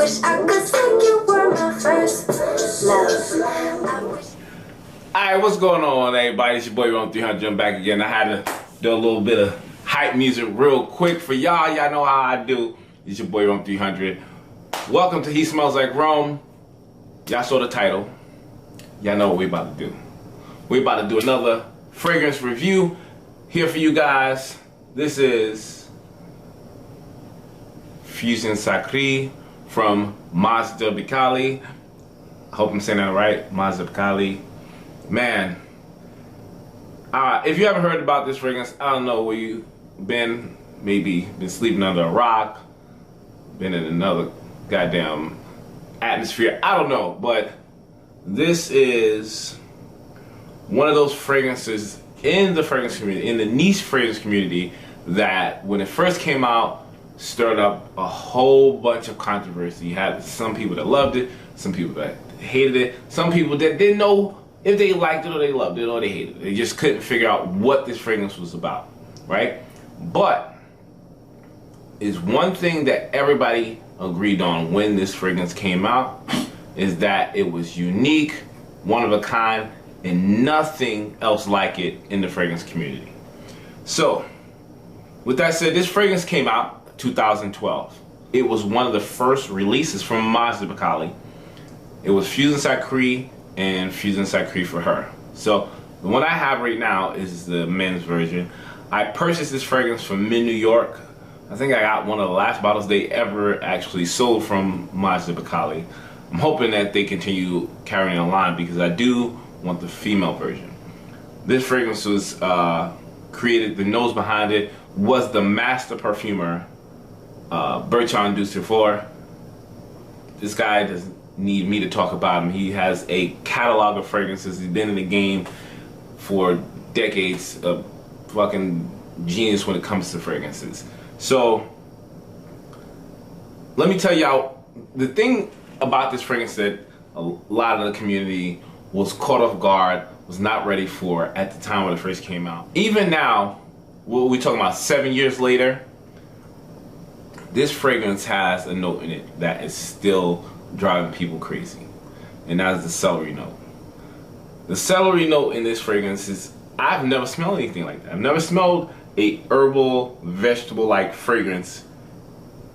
wish I could say you were my first love. Alright, what's going on, everybody? It's your boy Rome 300. I'm back again. I had to do a little bit of hype music real quick for y'all. Y'all know how I do. It's your boy Rome 300. Welcome to He Smells Like Rome. Y'all saw the title. Y'all know what we about to do. We about to do another fragrance review here for you guys. This is Fusion Sacrée from Majda bekkali. I hope I'm saying that right. Majda bekkali. Man, if you haven't heard about this fragrance, I don't know where you've been. Maybe been sleeping under a rock, been in another goddamn atmosphere. I don't know, but this is one of those fragrances in the fragrance community, in the niche fragrance community, that when it first came out, stirred up a whole bunch of controversy. You had some people that loved it, some people that hated it, some people that didn't know if they liked it or they loved it or they hated it. They just couldn't figure out what this fragrance was about, right? But is one thing that everybody agreed on when this fragrance came out is that it was unique, one of a kind, and nothing else like it in the fragrance community. So, with that said, this fragrance came out 2012. It was one of the first releases from Majda bekkali. It was Fusion Sacrée and Fusion Sacrée for her. So the one I have right now is the men's version. I purchased this fragrance from New York. I think I got one of the last bottles they ever actually sold from Majda bekkali. I'm hoping that they continue carrying the line because I do want the female version. This fragrance was created, the nose behind it was the master perfumer Bertrand Duchesneau. This guy doesn't need me to talk about him. He has a catalog of fragrances. He's been in the game for decades. A fucking genius when it comes to fragrances. So let me tell y'all the thing about this fragrance that a lot of the community was caught off guard, was not ready for at the time when it first came out. Even now, what we're talking about 7 years later, this fragrance has a note in it that is still driving people crazy, and that is the celery note. The celery note in this fragrance is, I've never smelled anything like that. I've never smelled a herbal, vegetable-like fragrance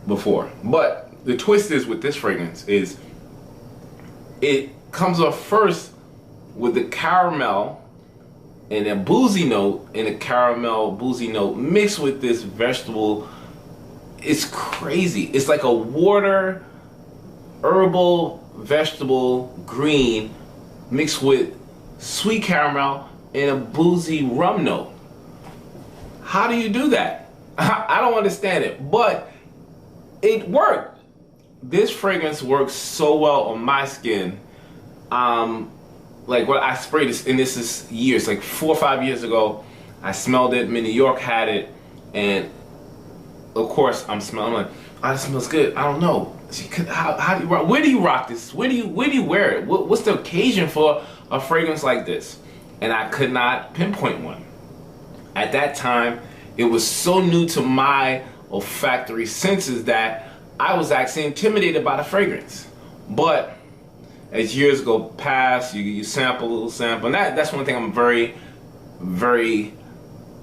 before. But the twist is with this fragrance is it comes off first with the caramel and a boozy note, and a caramel boozy note mixed with this vegetable. It's crazy. It's like a water herbal vegetable green mixed with sweet caramel and a boozy rum note. How do you do that? I don't understand it, but it worked. This fragrance works so well on my skin. Like when I sprayed this, and this is years, like 4 or 5 years ago, I smelled it. New York had it, and of course I'm smelling like, oh, this smells good. I don't know. How do you rock? Where do you rock this? Where do you wear it? What's the occasion for a fragrance like this? And I could not pinpoint one. At that time, it was so new to my olfactory senses that I was actually intimidated by the fragrance. But as years go past, you sample, and that's one thing I'm very, very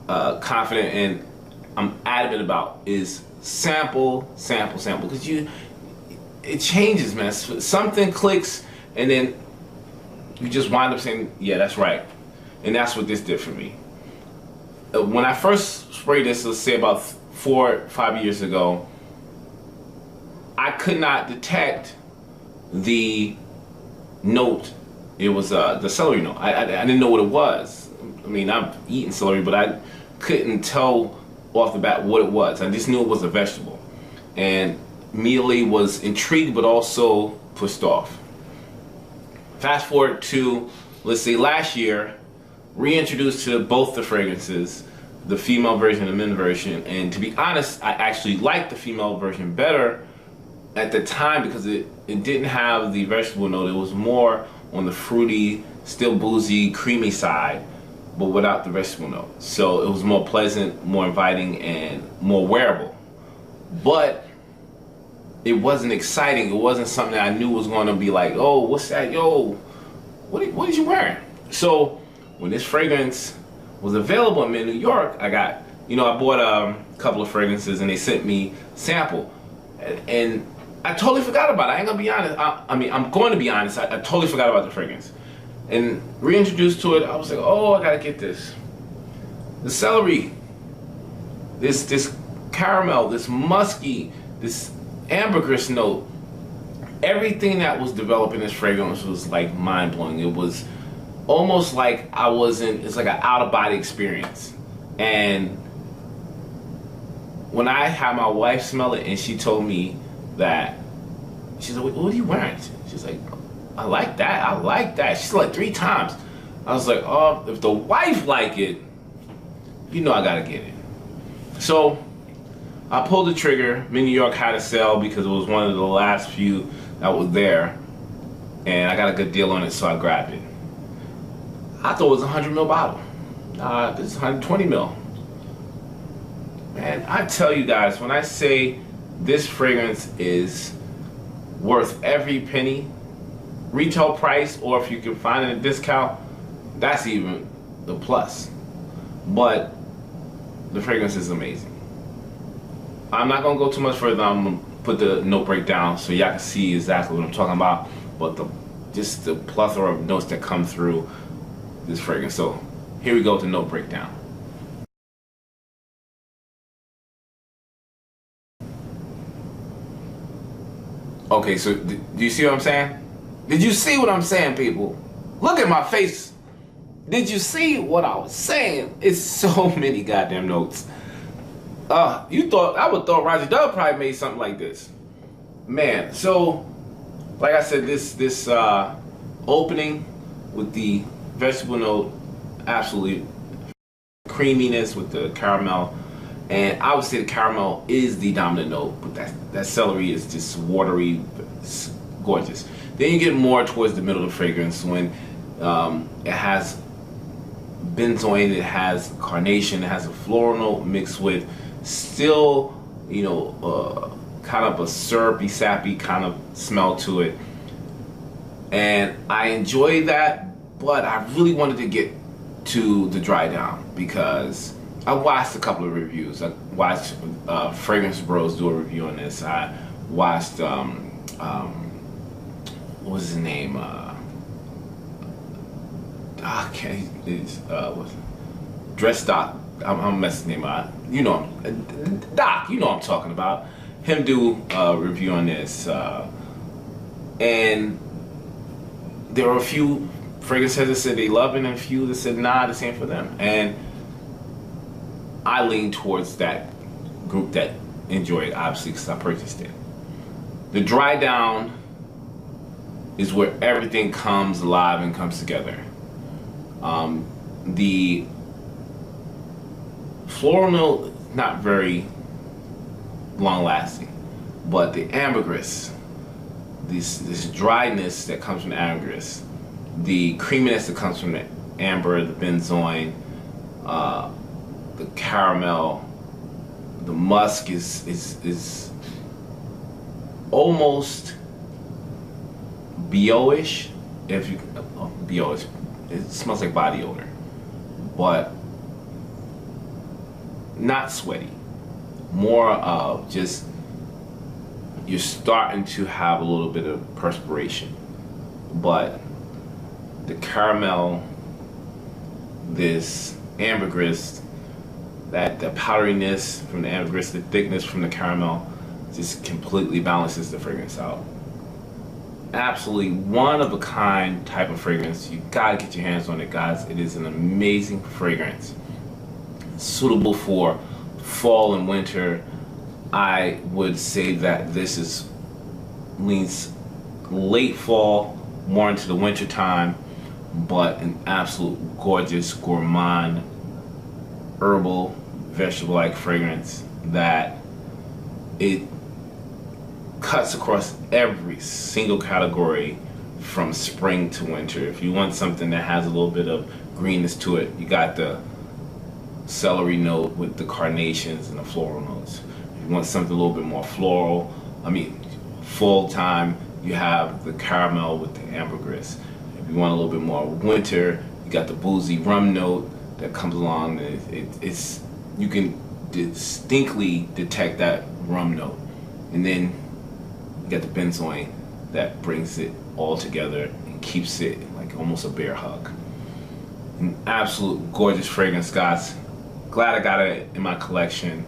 confident and I'm adamant about is sample, because it changes, man. Something clicks, and then you just wind up saying, yeah, that's right. And that's what this did for me. When I first sprayed this, let's say about 4 or 5 years ago, I could not detect the note. It was the celery note. I didn't know what it was. I mean, I've eaten celery, but I couldn't tell off the bat what it was. I just knew it was a vegetable, and immediately was intrigued but also pushed off. Fast forward to, let's say, last year, reintroduced to both the fragrances, the female version and the men's version, and to be honest, I actually liked the female version better at the time because it didn't have the vegetable note. It was more on the fruity, still boozy, creamy side, but without the vegetable note. So it was more pleasant, more inviting, and more wearable. But it wasn't exciting. It wasn't something that I knew was going to be like, oh, what's that? Yo, what is you wearing? So when this fragrance was available in New York, I got, I bought a couple of fragrances and they sent me sample. And I totally forgot about it. I ain't gonna be honest. I'm going to be honest. I totally forgot about the fragrance. And reintroduced to it, I was like, oh, I gotta get this. The celery, this caramel, this musky, this ambergris note, everything that was developed in this fragrance was like mind-blowing. It was almost like it's like an out-of-body experience. And when I had my wife smell it and she told me that, she's like, what are you wearing? She's like, I like that. She said like 3 times. I was like, oh, if the wife like it, I gotta get it. So I pulled the trigger. New York had a sale because it was one of the last few that was there, and I got a good deal on it, so I grabbed it. I thought it was a 100 ml bottle. This is 120 ml. Man, I tell you guys, when I say this fragrance is worth every penny, retail price, or if you can find it at a discount, that's even the plus. But the fragrance is amazing. I'm not gonna go too much further. I'm gonna put the note breakdown so y'all can see exactly what I'm talking about. But just the plethora of notes that come through this fragrance. So here we go with the note breakdown. Okay, so do you see what I'm saying? Did you see what I'm saying, people? Look at my face. Did you see what I was saying? It's so many goddamn notes. I would thought Roger Dub probably made something like this. Man, so like I said, this opening with the vegetable note, absolutely creaminess with the caramel, and I would say the caramel is the dominant note, but that celery is just watery, it's gorgeous. Then you get more towards the middle of the fragrance when it has benzoin, it has carnation, it has a floral note mixed with still, kind of a syrupy, sappy kind of smell to it. And I enjoy that, but I really wanted to get to the dry down because I watched a couple of reviews. I watched Fragrance Bros do a review on this. I watched, what was his name? Dress Doc. I'm messing his name up. Doc. I'm talking about. Him do a review on this, and there were a few fragrances that said they love it, and a few that said nah, this ain't for them. And I lean towards that group that enjoyed it, obviously, because I purchased it. The dry down is where everything comes alive and comes together. The floral note, not very long lasting, but the ambergris, this dryness that comes from the ambergris, the creaminess that comes from the amber, the benzoin, the caramel, the musk is almost BO-ish, BO-ish. It smells like body odor, but not sweaty. More of just, you're starting to have a little bit of perspiration, but the caramel, this ambergris, the powderiness from the ambergris, the thickness from the caramel, just completely balances the fragrance out. Absolutely one of a kind type of fragrance. You gotta get your hands on it, guys. It is an amazing fragrance, suitable for fall and winter. I would say that this leans late fall, more into the winter time, but an absolute gorgeous gourmand, herbal, vegetable-like fragrance that it cuts across every single category from spring to winter. If you want something that has a little bit of greenness to it, you got the celery note with the carnations and the floral notes. If you want something a little bit more floral, Fall time, you have the caramel with the ambergris. If you want a little bit more winter, you got the boozy rum note that comes along. It's you can distinctly detect that rum note, and then you got the benzoin that brings it all together and keeps it like almost a bear hug. An absolute gorgeous fragrance, guys. Glad I got it in my collection.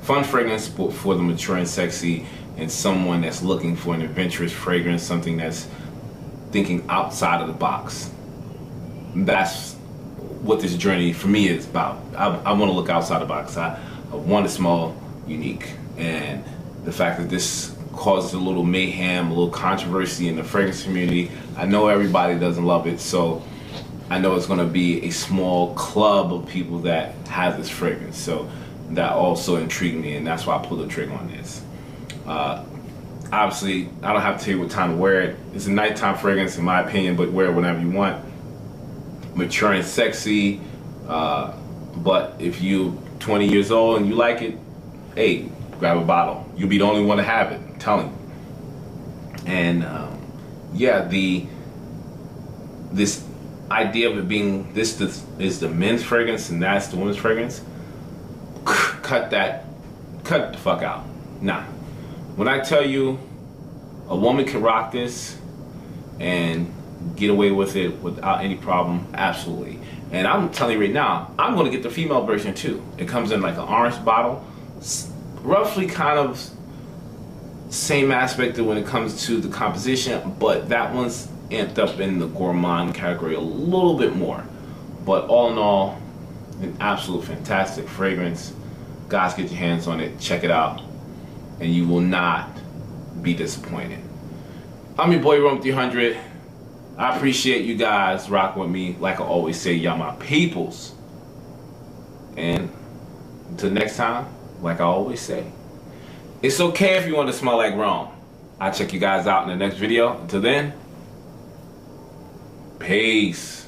Fun fragrance for the mature and sexy, and someone that's looking for an adventurous fragrance, something that's thinking outside of the box. That's what this journey for me is about. I want to look outside the box. I want to smell unique, and the fact that this causes a little mayhem, a little controversy in the fragrance community, I know everybody doesn't love it, so I know it's going to be a small club of people that have this fragrance. So that also intrigued me, and that's why I pulled the trigger on this. Obviously, I don't have to tell you what time to wear it. It's a nighttime fragrance in my opinion, but wear it whenever you want. Mature and sexy, but if you're 20 years old and you like it, hey, grab a bottle. You'll be the only one to have it, I'm telling you. And yeah, this idea of it being this is the men's fragrance and that's the women's fragrance, cut the fuck out. Nah. When I tell you a woman can rock this and get away with it without any problem, absolutely. And I'm telling you right now, I'm going to get the female version too. It comes in like an orange bottle, roughly kind of same aspect of when it comes to the composition, but that one's amped up in the gourmand category a little bit more. But all in all, an absolute fantastic fragrance. Guys, get your hands on it, check it out, and you will not be disappointed. I'm your boy Rome 300. I appreciate you guys rocking with me. Like I always say, y'all my peoples. And until next time, like I always say, it's okay if you want to smell like Rome. I'll check you guys out in the next video. Until then, peace.